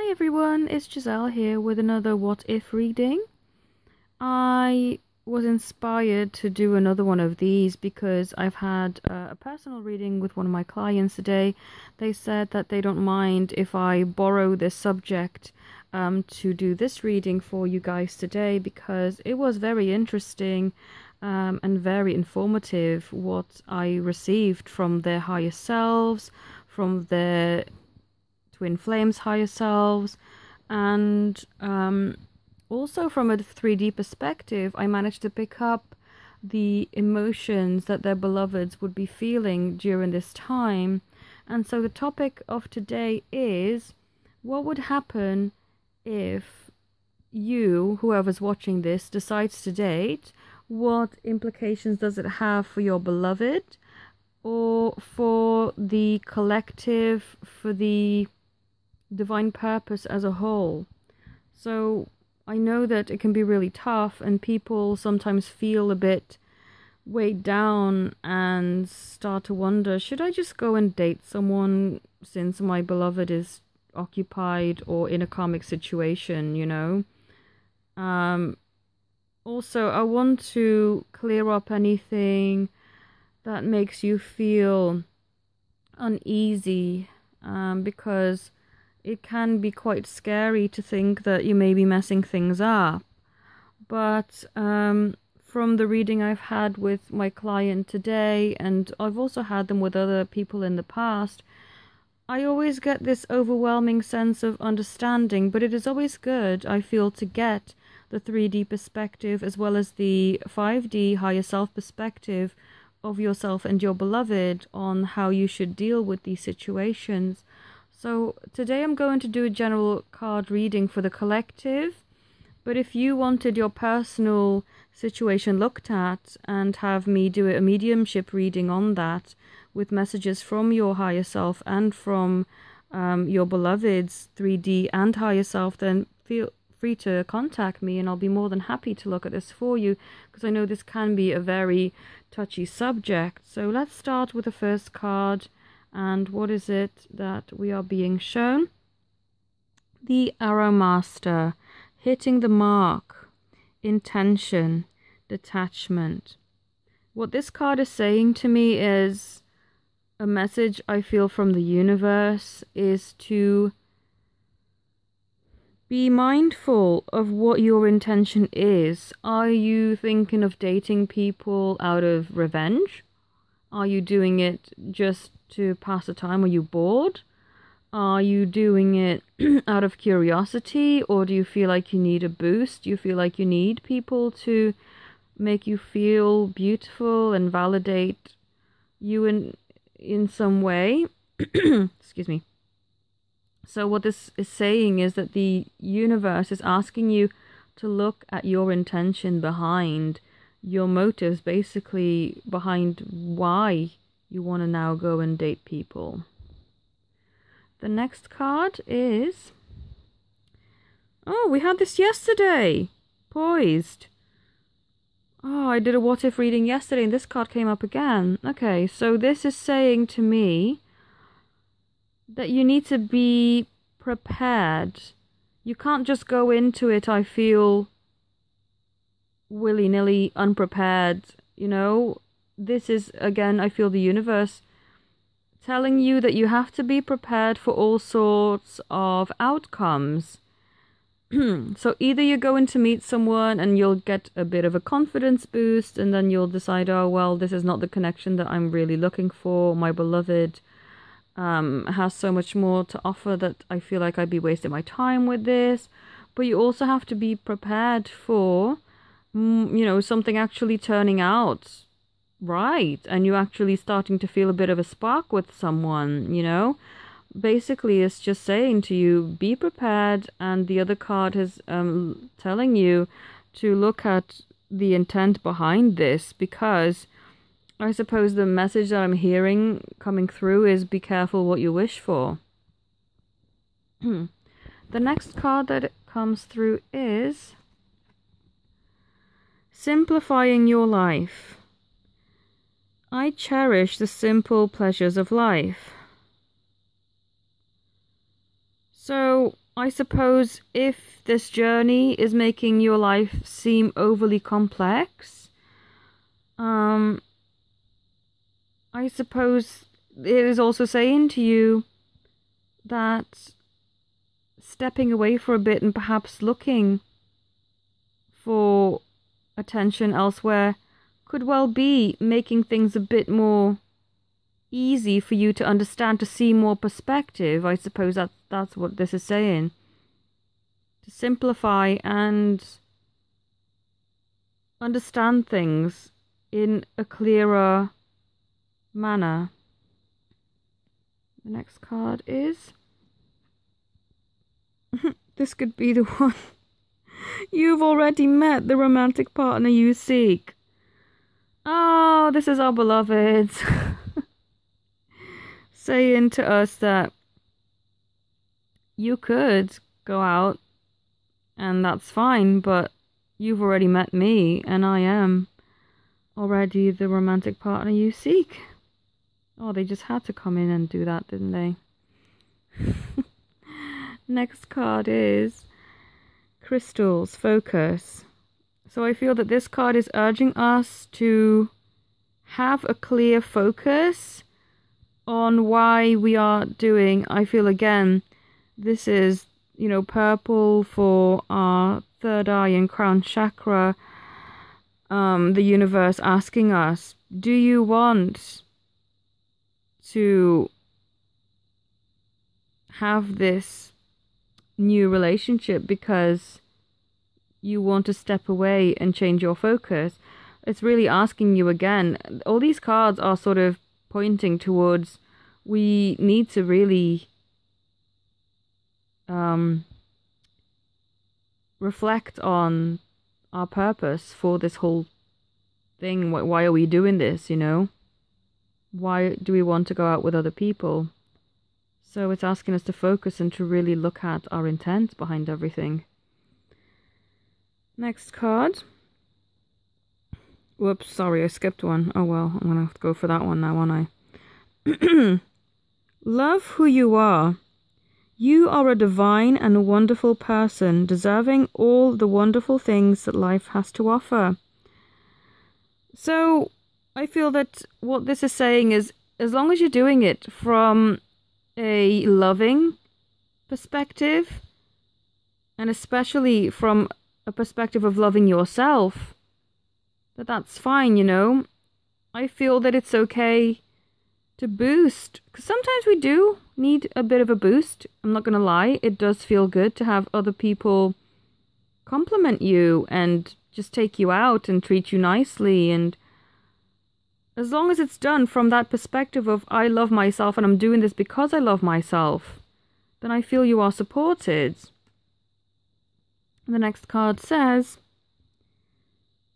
Hi everyone, it's Giselle here with another What If reading. I was inspired to do another one of these because I've had a personal reading with one of my clients today. They said that they don't mind if I borrow this subject to do this reading for you guys today because it was very interesting and very informative what I received from their higher selves, from their twin flames higher selves, and also from a 3D perspective I managed to pick up the emotions that their beloveds would be feeling during this time. And so the topic of today is, what would happen if you, whoever's watching this, decides to date? What implications does it have for your beloved, or for the collective, for the divine purpose as a whole? So I know that it can be really tough and people sometimes feel a bit weighed down and start to wonder, should I just go and date someone since my beloved is occupied or in a karmic situation, you know? Also, I want to clear up anything that makes you feel uneasy, because it can be quite scary to think that you may be messing things up. But from the reading I've had with my client today, and I've also had them with other people in the past, I always get this overwhelming sense of understanding. But it is always good, I feel, to get the 3D perspective as well as the 5D higher self perspective of yourself and your beloved on how you should deal with these situations. So today I'm going to do a general card reading for the collective, but if you wanted your personal situation looked at and have me do a mediumship reading on that with messages from your higher self and from your beloved's 3D and higher self, then feel free to contact me and I'll be more than happy to look at this for you, because I know this can be a very touchy subject. So let's start with the first card. And what is it that we are being shown? The Arrow Master, hitting the mark, intention, detachment. What this card is saying to me is a message I feel from the universe is to be mindful of what your intention is. Are you thinking of dating people out of revenge? Are you doing it just to pass the time? Are you bored? Are you doing it out of curiosity, or do you feel like you need a boost? Do you feel like you need people to make you feel beautiful and validate you in some way? Excuse me. So what this is saying is that the universe is asking you to look at your intention behind your motives, basically behind why you want to now go and date people. The next card is, oh, we had this yesterday, poised. Oh, I did a what if reading yesterday and this card came up again. Okay, so this is saying to me that you need to be prepared. You can't just go into it, I feel, willy-nilly, unprepared, you know. This is, again, I feel the universe telling you that you have to be prepared for all sorts of outcomes. So either you're going to meet someone and you'll get a bit of a confidence boost, and then you'll decide, oh, well, this is not the connection that I'm really looking for. My beloved has so much more to offer that I feel like I'd be wasting my time with this. But you also have to be prepared for, you know, something actually turning out right, and you actually starting to feel a bit of a spark with someone, you know. Basically, it's just saying to you, be prepared. And the other card is telling you to look at the intent behind this, because I suppose the message that I'm hearing coming through is be careful what you wish for. The next card that comes through is simplifying your life. I cherish the simple pleasures of life. So I suppose if this journey is making your life seem overly complex, I suppose it is also saying to you that stepping away for a bit and perhaps looking for attention elsewhere could well be making things a bit more easy for you to understand, to see more perspective. I suppose that's what this is saying. To simplify and understand things in a clearer manner. The next card is... this could be the one. You've already met the romantic partner you seek. Oh, this is our beloveds. Saying to us that you could go out and that's fine, but you've already met me and I am already the romantic partner you seek. Oh, they just had to come in and do that, didn't they? Next card is Crystals, Focus. So I feel that this card is urging us to have a clear focus on why we are doing. I feel again, this is, purple for our third eye and crown chakra. The universe asking us, do you want to have this new relationship because you want to step away and change your focus? It's really asking you again. All these cards are sort of pointing towards we need to really reflect on our purpose for this whole thing. Why are we doing this, Why do we want to go out with other people? So it's asking us to focus and to really look at our intent behind everything. Next card. Whoops, sorry, I skipped one. Oh well, I'm gonna have to go for that one now, aren't I? Love who you are. You are a divine and wonderful person, deserving all the wonderful things that life has to offer. So, I feel that what this is saying is, as long as you're doing it from a loving perspective, and especially from a perspective of loving yourself, that's fine, I feel that it's okay to boost, because sometimes we do need a bit of a boost. I'm not gonna lie, it does feel good to have other people compliment you and just take you out and treat you nicely, and as long as it's done from that perspective of I love myself and I'm doing this because I love myself, then I feel you are supported. The next card says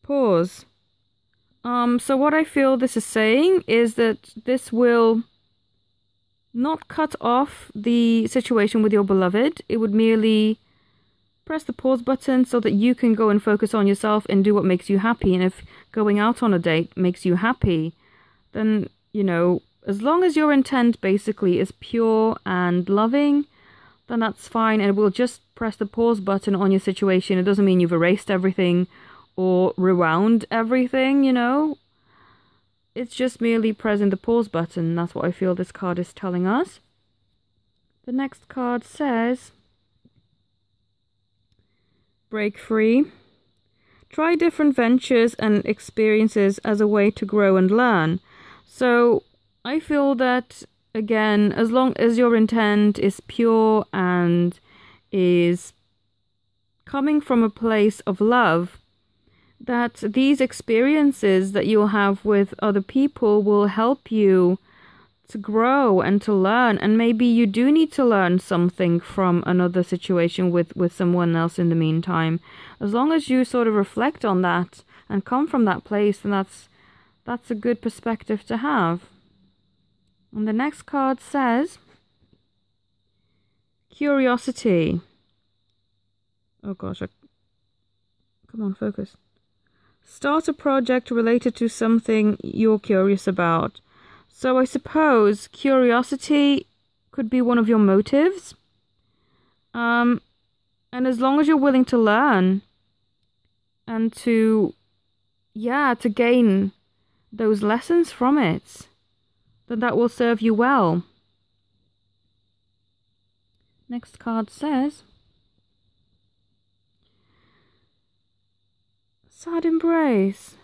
pause. So what I feel this is saying is that this will not cut off the situation with your beloved. It would merely press the pause button so that you can go and focus on yourself and do what makes you happy. And if going out on a date makes you happy, then, as long as your intent basically is pure and loving, then that's fine. And we'll just press the pause button on your situation. It doesn't mean you've erased everything or rewound everything, It's just merely pressing the pause button. That's what I feel this card is telling us. The next card says break free. Try different ventures and experiences as a way to grow and learn. So I feel that, again, as long as your intent is pure and is coming from a place of love, that these experiences that you'll have with other people will help you to grow and to learn. And maybe you do need to learn something from another situation with someone else in the meantime. As long as you sort of reflect on that and come from that place, then that's a good perspective to have. And the next card says curiosity. Oh gosh, come on, focus. Start a project related to something you're curious about. So I suppose curiosity could be one of your motives. And as long as you're willing to learn and to gain those lessons from it, then that will serve you well. Next card says, Sad Embrace.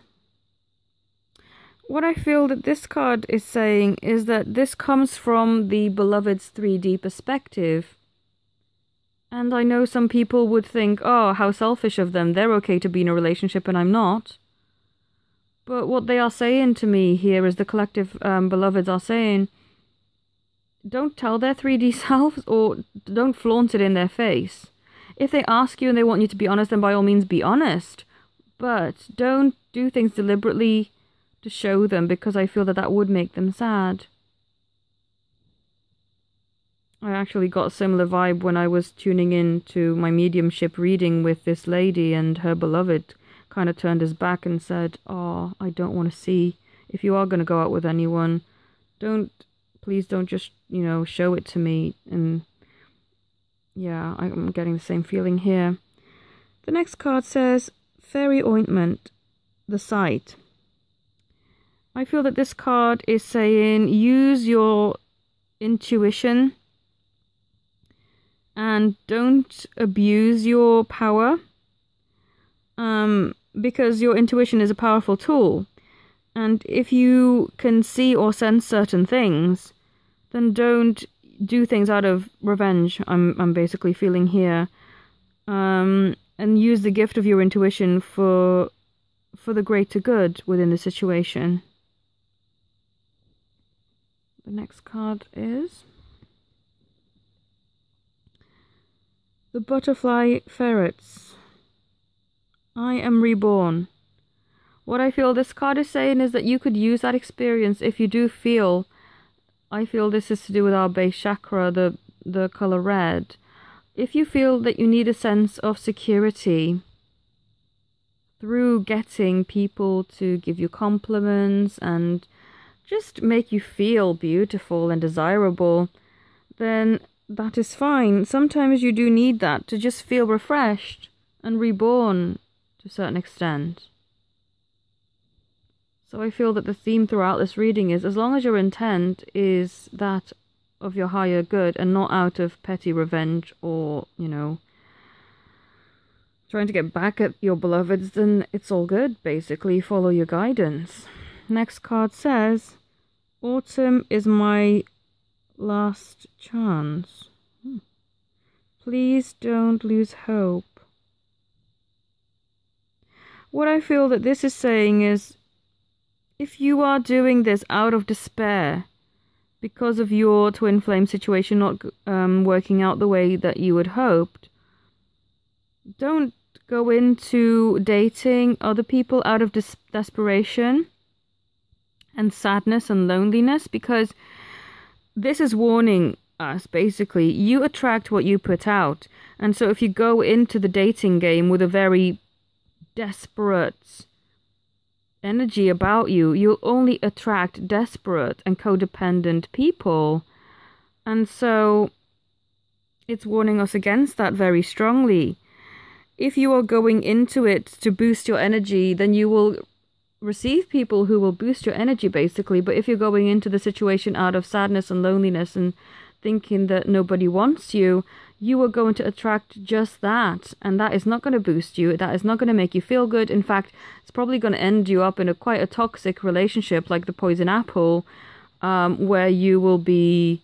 What I feel that this card is saying is that this comes from the beloved's 3D perspective. And I know some people would think, oh, how selfish of them. They're okay to be in a relationship and I'm not. But what they are saying to me here is the collective beloveds are saying, don't tell their 3D selves or don't flaunt it in their face. If they ask you and they want you to be honest, then by all means be honest. But don't do things deliberately to show them, because I feel that that would make them sad. I actually got a similar vibe when I was tuning in to my mediumship reading with this lady, and her beloved kind of turned his back and said, oh, I don't want to see. If you are going to go out with anyone, please don't just, show it to me. And yeah, I'm getting the same feeling here. The next card says, Fairy Ointment, the Sight. I feel that this card is saying, use your intuition and don't abuse your power, because your intuition is a powerful tool. And if you can see or sense certain things, then don't do things out of revenge, I'm basically feeling here. And use the gift of your intuition for the greater good within the situation. The next card is the Butterfly Ferrets. I am reborn. What I feel this card is saying is that you could use that experience if you do feel, I feel this is to do with our base chakra, the color red. If you feel that you need a sense of security through getting people to give you compliments and just make you feel beautiful and desirable, then that is fine. Sometimes you do need that to just feel refreshed and reborn to a certain extent. So I feel that the theme throughout this reading is, as long as your intent is that of your higher good and not out of petty revenge or, trying to get back at your beloveds, then it's all good, basically. Follow your guidance. Next card says, Autumn is my last chance. Please don't lose hope. What I feel that this is saying is, if you are doing this out of despair because of your twin flame situation not working out the way that you had hoped, don't go into dating other people out of desperation and sadness and loneliness, because this is warning us, basically. You attract what you put out. And so if you go into the dating game with a very desperate energy about you, you'll only attract desperate and codependent people. And so it's warning us against that very strongly. If you are going into it to boost your energy, then you will receive people who will boost your energy, basically. But if you're going into the situation out of sadness and loneliness and thinking that nobody wants you, you are going to attract just that. And that is not going to boost you. That is not going to make you feel good. In fact, it's probably going to end you up in quite a toxic relationship, like the poison apple, where you will be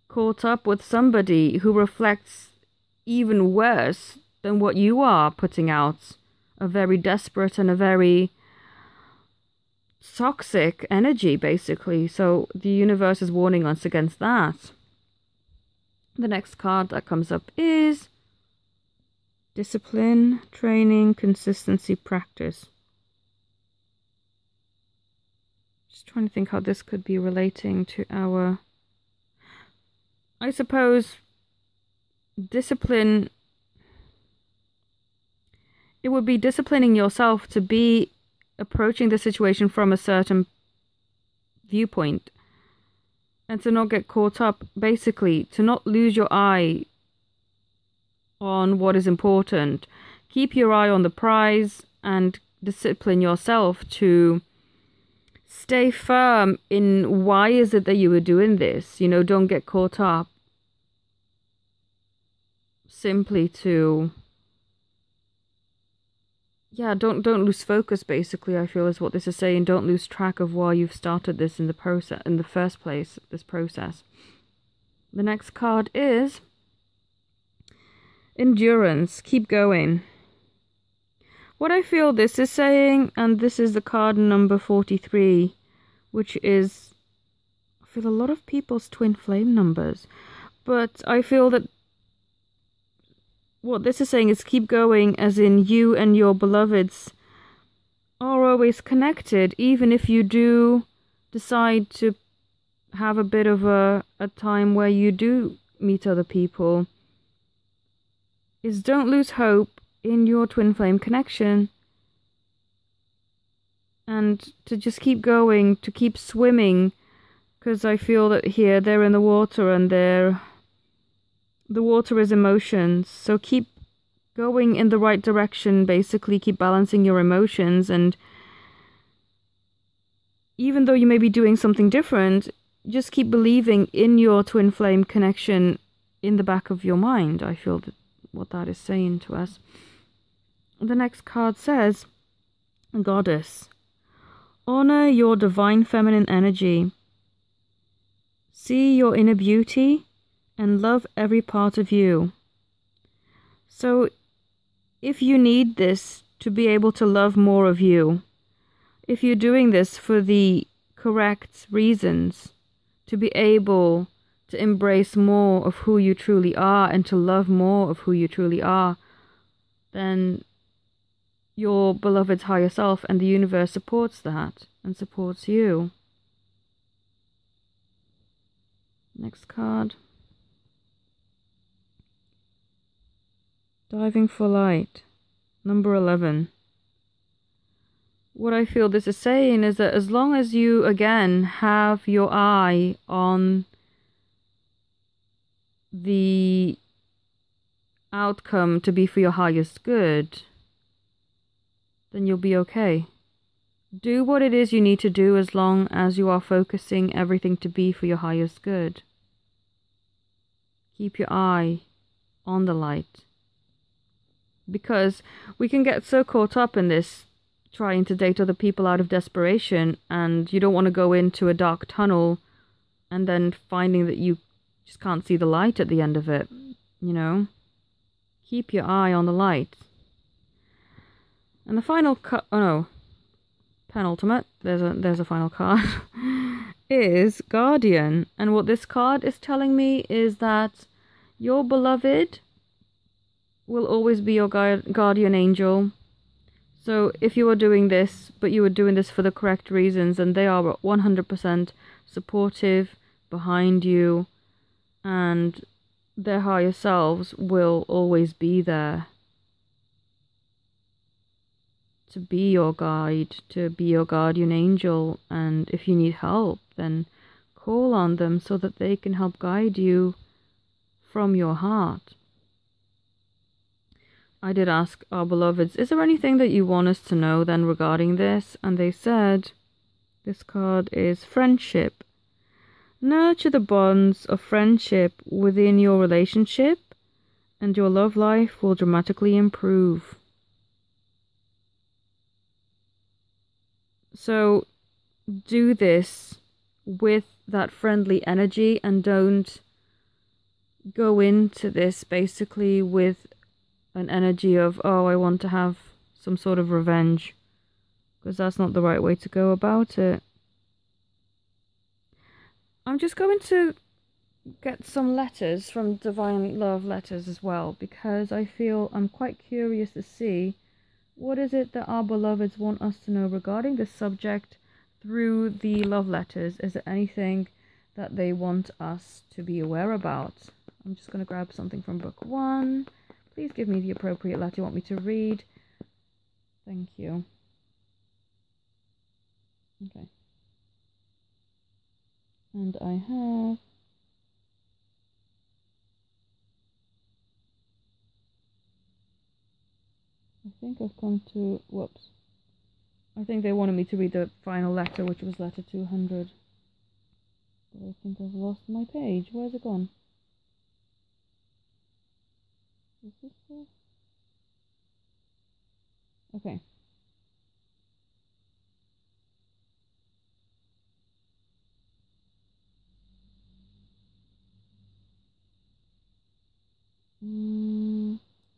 caught up with somebody who reflects even worse than what you are putting out. A very desperate and a very toxic energy, basically. So the universe is warning us against that. The next card that comes up is Discipline, Training, Consistency, Practice. Just trying to think how this could be relating to our, I suppose, discipline. It would be disciplining yourself to be approaching the situation from a certain viewpoint and to not get caught up, basically, to not lose your eye on what is important. Keep your eye on the prize and discipline yourself to stay firm in why is it that you were doing this. You know, don't get caught up simply to, yeah, don't lose focus, basically, I feel is what this is saying. Don't lose track of why you've started this in the process, in the first place, this process. The next card is endurance. Keep going. What I feel this is saying, and this is the card number 43, which is, I feel a lot of people's twin flame numbers, but I feel that what this is saying is keep going, as in you and your beloveds are always connected, even if you do decide to have a bit of a time where you do meet other people. Is don't lose hope in your twin flame connection, and to just keep going, to keep swimming, because I feel that here they're in the water and the water is emotions, so keep going in the right direction, basically keep balancing your emotions, and even though you may be doing something different, just keep believing in your twin flame connection in the back of your mind. I feel that what that is saying to us. The next card says, Goddess, honor your divine feminine energy. See your inner beauty and love every part of you. So if you need this to be able to love more of you, if you're doing this for the correct reasons, to be able to embrace more of who you truly are and to love more of who you truly are, then your beloved's higher self and the universe supports that and supports you. Next card. Diving for light. Number 11. What I feel this is saying is that as long as you, again, have your eye on the outcome to be for your highest good, then you'll be okay. Do what it is you need to do as long as you are focusing everything to be for your highest good. Keep your eye on the light. Because we can get so caught up in this, trying to date other people out of desperation, and you don't want to go into a dark tunnel and then finding that you just can't see the light at the end of it, you know? Keep your eye on the light. And the final penultimate, there's a final card, is Guardian. And what this card is telling me is that your beloved will always be your guardian angel. So if you are doing this, but you are doing this for the correct reasons, and they are 100% supportive behind you, and their higher selves will always be there to be your guide, to be your guardian angel. And if you need help, then call on them so that they can help guide you from your heart. I did ask our beloveds, is there anything that you want us to know then regarding this? And they said, this card is friendship. Nurture the bonds of friendship within your relationship, and your love life will dramatically improve. So do this with that friendly energy, and don't go into this basically with an energy of, oh, I want to have some sort of revenge, because that's not the right way to go about it. I'm just going to get some letters from Divine Love Letters as well, because I feel I'm quite curious to see what is it that our beloveds want us to know regarding this subject through the love letters. Is there anything that they want us to be aware about? I'm just going to grab something from book 1. Please give me the appropriate letter you want me to read. Thank you. Okay. And I have think I've come to... Whoops. I think they wanted me to read the final letter, which was letter 200. But I think I've lost my page. Where's it gone? Is this there? Okay.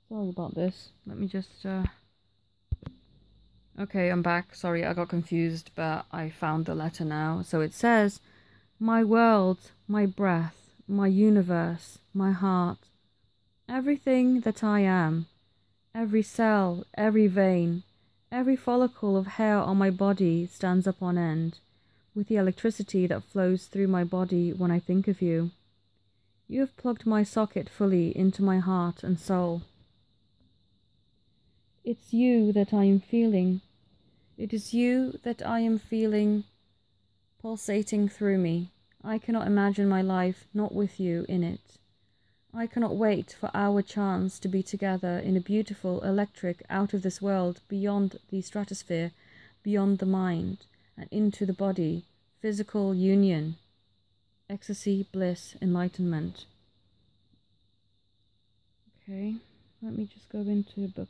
Sorry about this. Let me just... Okay, I'm back. Sorry, I got confused, but I found the letter now. So it says, my world, my breath, my universe, my heart, everything that I am, every cell, every vein, every follicle of hair on my body stands up on end, with the electricity that flows through my body when I think of you. You have plugged my socket fully into my heart and soul. It's you that I am feeling. It is you that I am feeling pulsating through me. I cannot imagine my life not with you in it. I cannot wait for our chance to be together in a beautiful, electric, out of this world, beyond the stratosphere, beyond the mind, and into the body, physical union, ecstasy, bliss, enlightenment. Okay, let me just go into book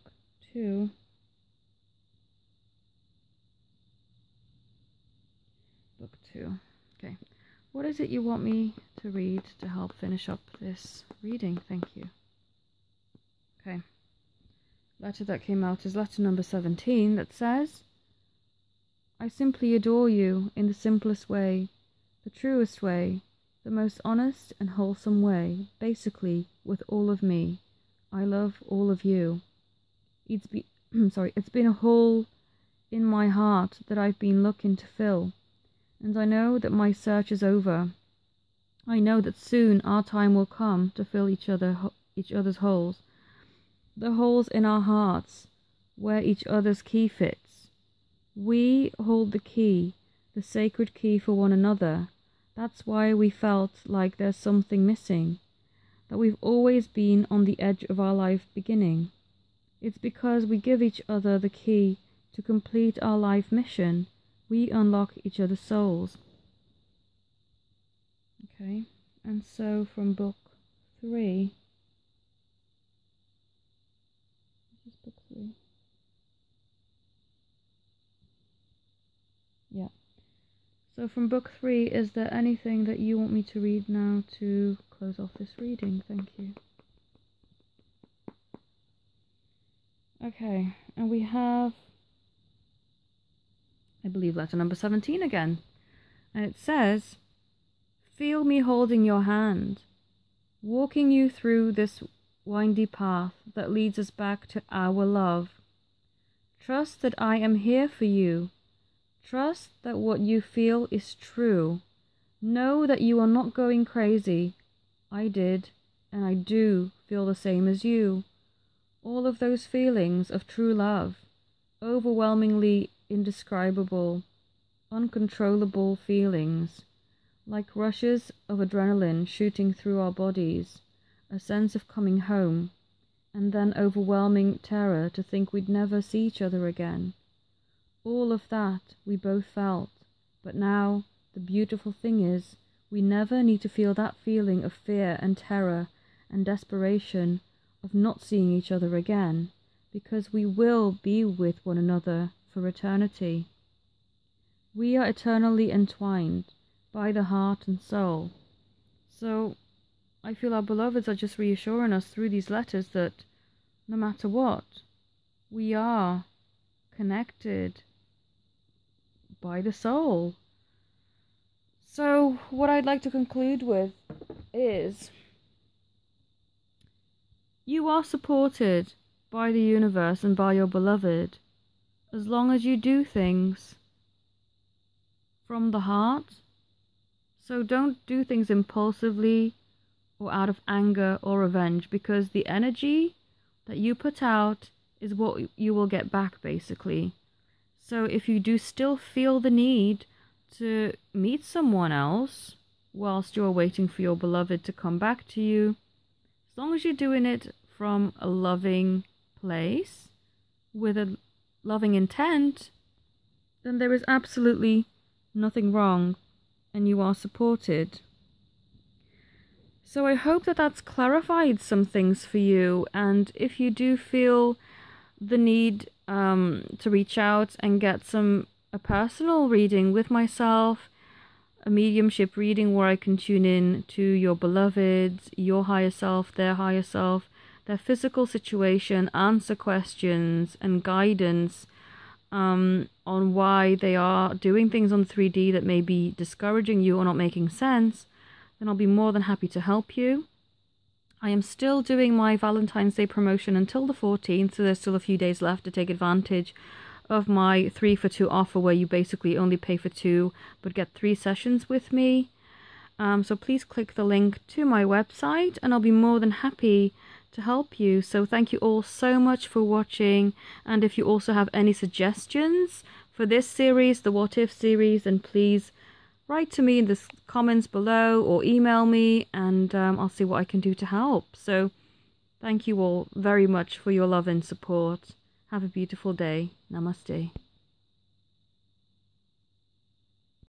2. Book 2. Okay. What is it you want me to read to help finish up this reading? Thank you. Okay. Letter that came out is letter number 17 that says, I simply adore you in the simplest way, the truest way, the most honest and wholesome way, basically with all of me. I love all of you. It's been a hole in my heart that I've been looking to fill. And I know that my search is over. I know that soon our time will come to fill each other's holes. The holes in our hearts, where each other's key fits. We hold the key, the sacred key for one another. That's why we felt like there's something missing, that we've always been on the edge of our life beginning. It's because we give each other the key to complete our life mission. We unlock each other's souls. Okay, and so from book 3. This is book 3. Yeah. So from book 3, is there anything that you want me to read now to close off this reading? Thank you. Okay, and we have, I believe, letter number 17 again. And it says, feel me holding your hand, walking you through this windy path that leads us back to our love. Trust that I am here for you. Trust that what you feel is true. Know that you are not going crazy. I did, and I do feel the same as you. All of those feelings of true love, overwhelmingly indescribable, uncontrollable feelings, like rushes of adrenaline shooting through our bodies, a sense of coming home, and then overwhelming terror to think we'd never see each other again. All of that we both felt, but now the beautiful thing is, we never need to feel that feeling of fear and terror and desperation of not seeing each other again, because we will be with one another for eternity. We are eternally entwined by the heart and soul. So I feel our beloveds are just reassuring us through these letters that no matter what, we are connected by the soul. So what I'd like to conclude with is, you are supported by the universe and by your beloved as long as you do things from the heart. So don't do things impulsively or out of anger or revenge, because the energy that you put out is what you will get back, basically. So if you do still feel the need to meet someone else whilst you're waiting for your beloved to come back to you, as long as you're doing it from a loving place, with a loving intent, then there is absolutely nothing wrong and you are supported. So I hope that that's clarified some things for you, and if you do feel the need to reach out and get a personal reading with myself, a mediumship reading where I can tune in to your beloveds, your higher self, their physical situation, answer questions and guidance on why they are doing things on 3D that may be discouraging you or not making sense, then I'll be more than happy to help you. I am still doing my Valentine's Day promotion until the 14th, so there's still a few days left to take advantage of my 3 for 2 offer, where you basically only pay for 2 but get 3 sessions with me. So please click the link to my website and I'll be more than happy to help you. So thank you all so much for watching, and if you also have any suggestions for this series, the What If series, then please write to me in the comments below or email me, and I'll see what I can do to help. So thank you all very much for your love and support. Have a beautiful day. Namaste.